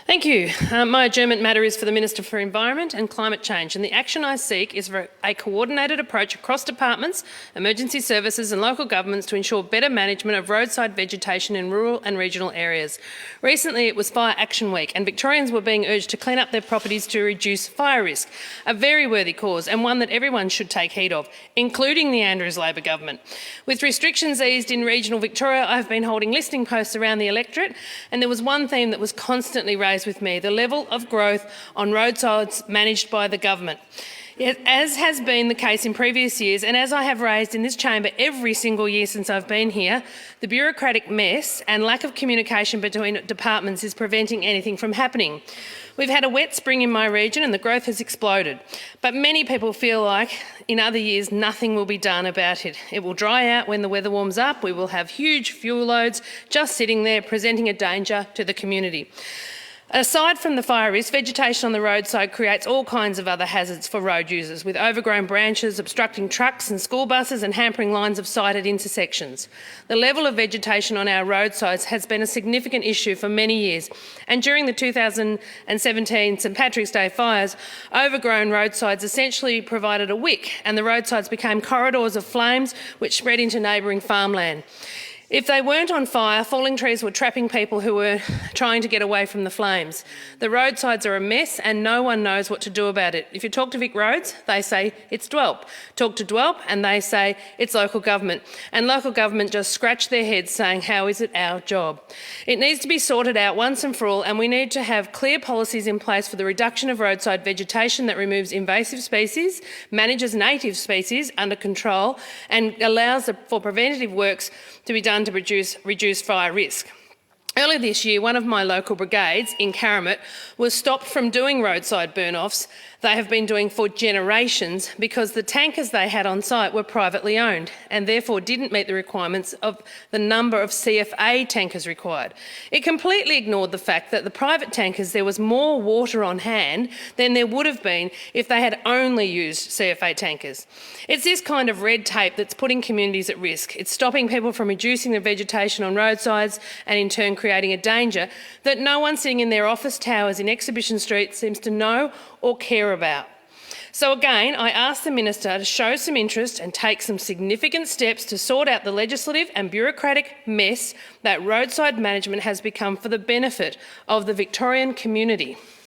Thank you. My adjournment matter is for the Minister for Environment and Climate Change, and the action I seek is for a coordinated approach across departments, emergency services and local governments to ensure better management of roadside vegetation in rural and regional areas. Recently it was Fire Action Week and Victorians were being urged to clean up their properties to reduce fire risk, a very worthy cause and one that everyone should take heed of, including the Andrews Labor government. With restrictions eased in regional Victoria, I have been holding listening posts around the electorate, and there was one theme that was constantly raised with me: the level of growth on roadsides managed by the government. As has been the case in previous years, and as I have raised in this chamber every single year since I've been here, the bureaucratic mess and lack of communication between departments is preventing anything from happening. We've had a wet spring in my region and the growth has exploded, but many people feel like in other years nothing will be done about it. It will dry out when the weather warms up. We will have huge fuel loads just sitting there presenting a danger to the community. Aside from the fire risk, vegetation on the roadside creates all kinds of other hazards for road users, with overgrown branches obstructing trucks and school buses and hampering lines of sight at intersections. The level of vegetation on our roadsides has been a significant issue for many years, and during the 2017 St Patrick's Day fires, overgrown roadsides essentially provided a wick, and the roadsides became corridors of flames which spread into neighbouring farmland. If they weren't on fire, falling trees were trapping people who were trying to get away from the flames. The roadsides are a mess and no one knows what to do about it. If you talk to Vic Roads, they say it's DWELP. Talk to DWELP and they say it's local government. And local government just scratch their heads saying, how is it our job? It needs to be sorted out once and for all, and we need to have clear policies in place for the reduction of roadside vegetation that removes invasive species, manages native species under control and allows for preventative works to be done to reduce fire risk. Earlier this year, one of my local brigades in Karamat was stopped from doing roadside burn-offs they have been doing for generations because the tankers they had on site were privately owned and therefore didn't meet the requirements of the number of CFA tankers required. It completely ignored the fact that the private tankers, there was more water on hand than there would have been if they had only used CFA tankers. It's this kind of red tape that's putting communities at risk. It's stopping people from reducing the vegetation on roadsides and in turn creating a danger that no one sitting in their office towers in Exhibition Street seems to know or care about. So again, I ask the Minister to show some interest and take some significant steps to sort out the legislative and bureaucratic mess that roadside management has become for the benefit of the Victorian community.